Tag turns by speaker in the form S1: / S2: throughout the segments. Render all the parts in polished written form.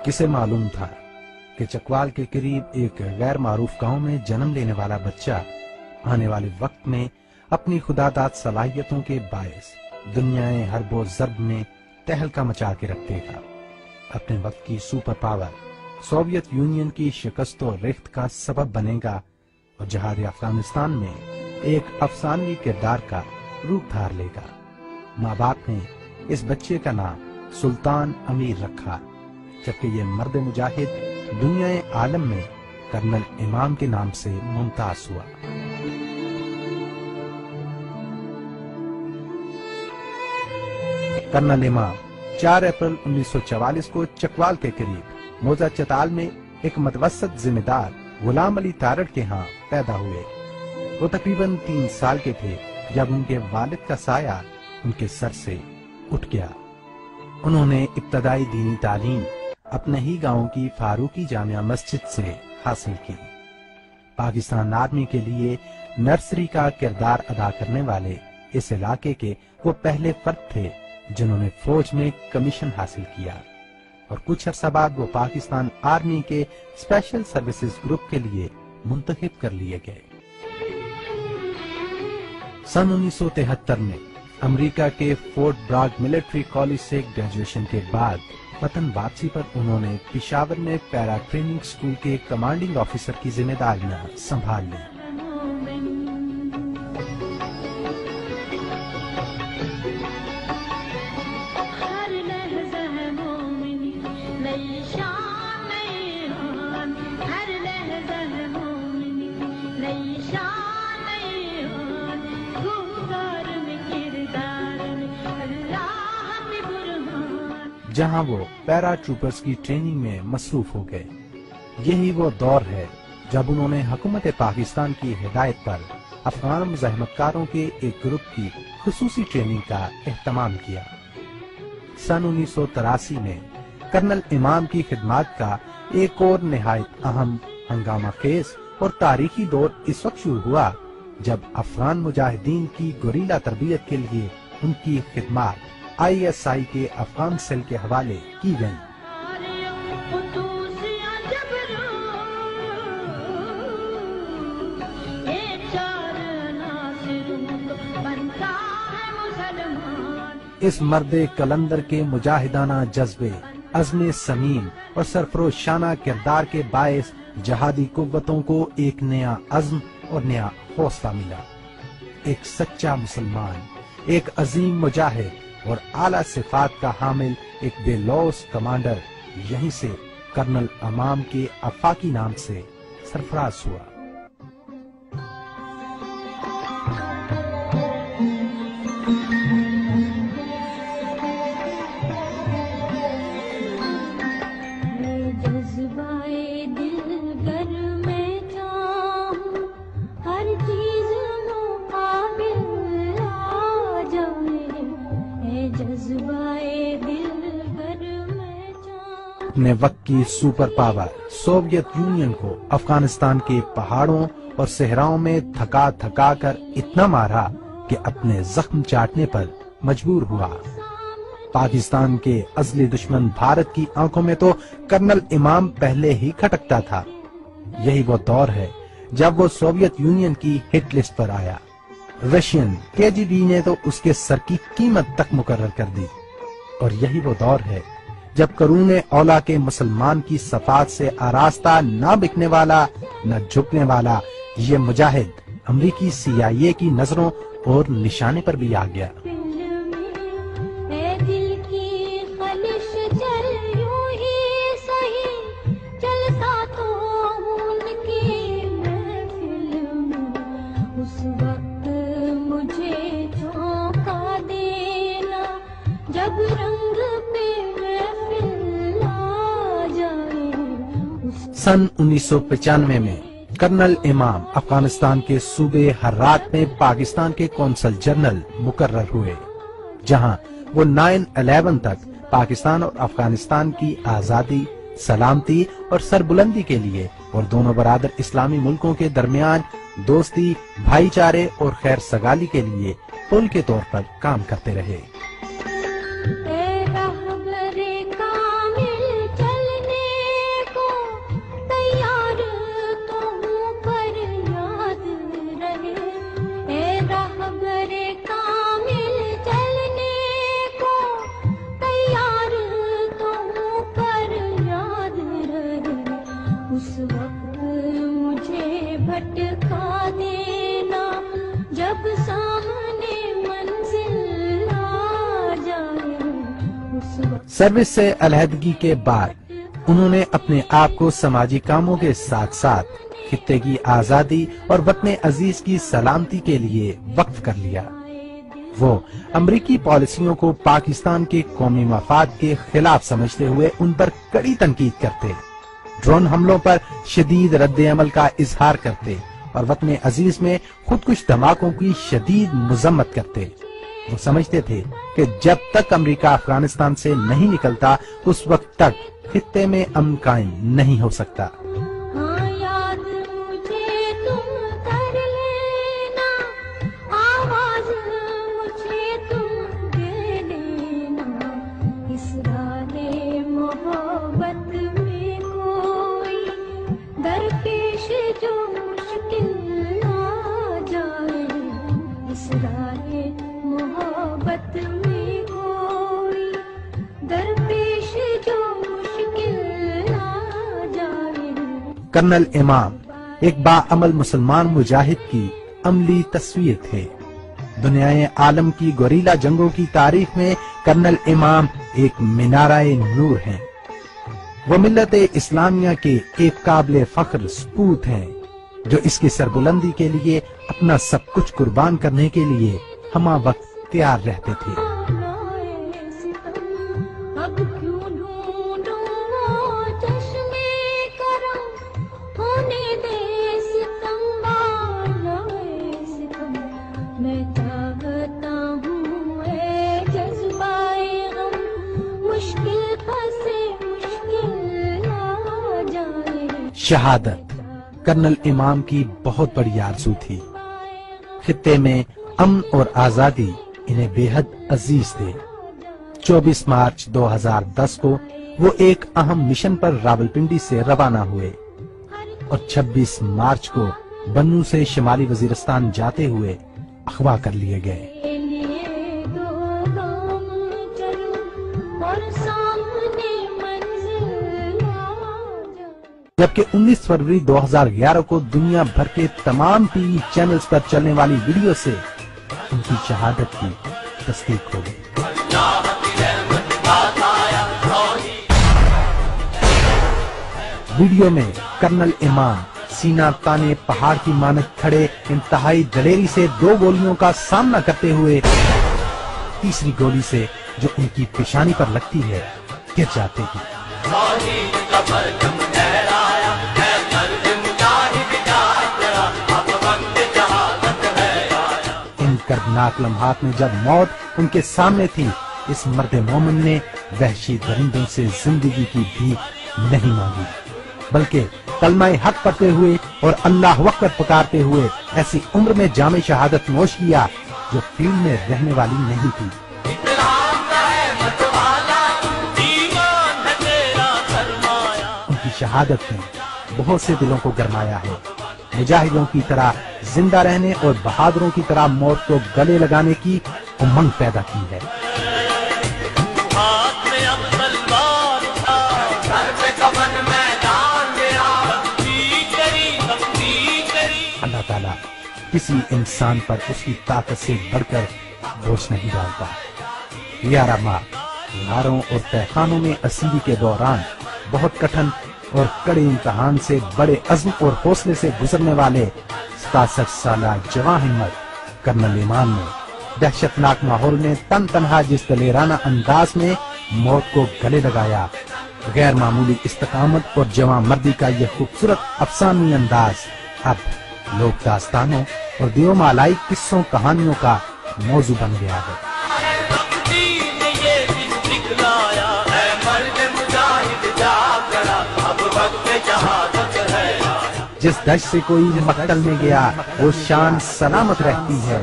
S1: کسے معلوم تھا کہ چکوال کے قریب ایک غیر معروف گاؤں میں جنم لینے والا بچہ آنے والے وقت میں اپنی خداداد صلاحیتوں کے باعث دنیا حرب و ضرب میں تہلکہ مچا کے رکھ دے گا، اپنے وقت کی سپر پاور سوویت یونین کی شکست و ریخت کا سبب بنے گا اور جہاد افغانستان میں ایک افسانوی کردار کا روپ دھار لے گا۔ ماں باپ نے اس بچے کا نام سلطان امیر رکھا، جبکہ یہ مرد مجاہد دنیا عالم میں کرنل امام کے نام سے ممتاز ہوا۔ کرنل امام 4 اپریل 1944 کو چکوال کے قریب موزہ چتال میں ایک متوسط ذمہ دار غلام علی تارڑ کے ہاں پیدا ہوئے۔ وہ تقریباً 3 سال کے تھے جب ان کے والد کا سایہ ان کے سر سے اٹھ گیا۔ انہوں نے ابتدائی دینی تعلیم اپنے ہی گاؤں کی فاروقی جامعہ مسجد سے حاصل کی۔ پاکستان آرمی کے لیے نرسری کا کردار ادا کرنے والے اس علاقے کے وہ پہلے فرد تھے جنہوں نے فوج میں کمیشن حاصل کیا، اور کچھ عرصہ بعد وہ پاکستان آرمی کے اسپیشل سروسز گروپ کے لیے منتخب کر لیے گئے۔ سن 1973 میں امریکہ کے فورٹ براگ ملٹری کالج سے گریجویشن کے بعد وطن واپسی پر انہوں نے پشاور میں پیرا ٹریننگ اسکول کے کمانڈنگ آفیسر کی ذمہ داریاں سنبھال لیں۔ جہاں وہ پیرا ٹروپرز کی ٹریننگ میں مصروف ہو گئے۔ یہی وہ دور ہے جب انہوں نے حکومت پاکستان کی ہدایت پر افغان مزاحمت کاروں کے ایک گروپ کی خصوصی ٹریننگ کا اہتمام کیا۔ سن 1983 میں کرنل امام کی خدمات کا ایک اور نہایت اہم ہنگامہ خیز اور تاریخی دور اس وقت شروع ہوا جب افغان مجاہدین کی گوریلا تربیت کے لیے ان کی خدمات ISI کے افغان سیل کے حوالے کی گئیں۔ اس مرد کلندر کے مجاہدانہ جذبے، عزم سمیم اور سرفروشانہ کردار کے باعث جہادی قوتوں کو ایک نیا عزم اور نیا حوصلہ ملا۔ ایک سچا مسلمان، ایک عظیم مجاہد اور اعلیٰ صفات کا حامل ایک بے لوث کمانڈر یہیں سے کرنل امام کے آفاقی نام سے سرفراز ہوا۔ اپنے وقت کی سپر پاور سوویت یونین کو افغانستان کے پہاڑوں اور صحراؤں میں تھکا تھکا کر اتنا مارا کہ اپنے زخم چاٹنے پر مجبور ہوا۔ پاکستان کے ازلی دشمن بھارت کی آنکھوں میں تو کرنل امام پہلے ہی کھٹکتا تھا۔ یہی وہ دور ہے جب وہ سوویت یونین کی ہٹ لسٹ پر آیا۔ رشین KGB نے تو اس کے سر کی قیمت تک مقرر کر دی، اور یہی وہ دور ہے جب قرون اولا کے مسلمان کی صفات سے آراستہ نہ بکنے والا نہ جھکنے والا یہ مجاہد امریکی CIA کی نظروں اور نشانے پر بھی آ گیا۔ سن 1995 میں کرنل امام افغانستان کے صوبے ہرات میں پاکستان کے قونصل جنرل مقرر ہوئے، جہاں وہ 9/11 تک پاکستان اور افغانستان کی آزادی، سلامتی اور سربلندی کے لیے اور دونوں برادر اسلامی ملکوں کے درمیان دوستی، بھائی چارے اور خیر سگالی کے لیے پل کے طور پر کام کرتے رہے۔
S2: اے رہبر کامل چلنے اس وقت مجھے بھٹکا دینا جب سامنے منزل آ جائے اس وقت۔
S1: سروس سے علیحدگی کے بعد انہوں نے اپنے آپ کو سماجی کاموں کے ساتھ ساتھ خطے کی آزادی اور وطن عزیز کی سلامتی کے لیے وقف کر لیا۔ وہ امریکی پالیسیوں کو پاکستان کے قومی مفاد کے خلاف سمجھتے ہوئے ان پر کڑی تنقید کرتے، ڈرون حملوں پر شدید رد عمل کا اظہار کرتے اور وطن عزیز میں خودکش دھماکوں کی شدید مذمت کرتے۔ وہ سمجھتے تھے کہ جب تک امریکہ افغانستان سے نہیں نکلتا اس وقت تک خطے میں امن قائم نہیں ہو سکتا۔
S2: ہاں یاد مجھے تم کر لینا، آواز مجھے تم دے دینا، اس راہ محبت میں کوئی درپیش جو مشکل آ جائے، اس راہ محبت میں کوئی درپیش جو مشکل آ جائے۔
S1: کرنل امام ایک باعمل مسلمان مجاہد کی عملی تصویر تھے۔ دنیائے عالم کی گوریلا جنگوں کی تاریخ میں کرنل امام ایک مینارہ نور ہیں۔ وہ ملت اسلامیہ کے ایک قابل فخر سپوت ہیں جو اس کی سربلندی کے لیے اپنا سب کچھ قربان کرنے کے لیے ہمہ وقت تیار رہتے تھے۔
S2: اب کیوں ڈھونڈوں وہ چشمے کرم، ہونے دے ستم بالائے ستم، میں چاہتا ہوں اے جذبائے غم، مشکل پھنسے مشکل آ جائے۔
S1: شہادت کرنل امام کی بہت بڑی آرزو تھی۔ خطے میں امن اور آزادی انہیں بے حد عزیز تھے۔ 24 مارچ 2010 کو وہ ایک اہم مشن پر راولپنڈی سے روانہ ہوئے اور 26 مارچ کو بنوں سے شمالی وزیرستان جاتے ہوئے اغوا کر لیے گئے۔ جبکہ 19 فروری 2011 کو دنیا بھر کے تمام ٹی وی چینلز پر چلنے والی ویڈیو سے ان کی شہادت کی تصدیق ہو گئی۔ ویڈیو میں کرنل امام سینہ تانے پہاڑ کی مانند کھڑے انتہائی دلیری سے 2 گولیوں کا سامنا کرتے ہوئے تیسری گولی سے جو ان کی پیشانی پر لگتی ہے گر جاتے ہیں۔ ان کردناک لمحات میں جب موت ان کے سامنے تھی، اس مرد مومن نے وحشی درندوں سے زندگی کی بھیک نہیں مانگی، بلکہ کلمہ حق پڑھتے ہوئے اور اللہ اکبر پکارتے ہوئے ایسی عمر میں جام شہادت نوش کیا جو فیلڈ میں رہنے والی نہیں تھی۔ ان کی شہادت نے بہت سے دلوں کو گرمایا ہے۔ مجاہدوں کی طرح زندہ رہنے اور بہادروں کی طرح موت کو گلے لگانے کی امنگ پیدا کی ہے۔ اللہ تعالیٰ کسی انسان پر اس کی طاقت سے بڑھ کر بوجھ نہیں ڈالتا۔ 11 ماہ غاروں اور تہخانوں میں اسیری کے دوران بہت کٹھن اور کڑے امتحان سے بڑے عزم اور حوصلے سے گزرنے والے 67 سالہ جواں ہمت کرنل امام نے دہشتناک ماحول میں تن تنہا جس دلیرانہ انداز میں موت کو گلے لگایا، غیر معمولی استقامت اور جواں مردی کا یہ خوبصورت افسانوی انداز اب لوک داستانوں اور دیو مالائی قصوں کہانیوں کا موضوع بن گیا ہے۔ جس دشت سے کوئی مقتل میں گیا وہ شان سلامت رہتی ہے،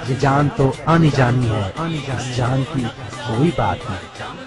S1: یہ جان تو آنی جانی ہے، اس جان کی کوئی بات نہیں۔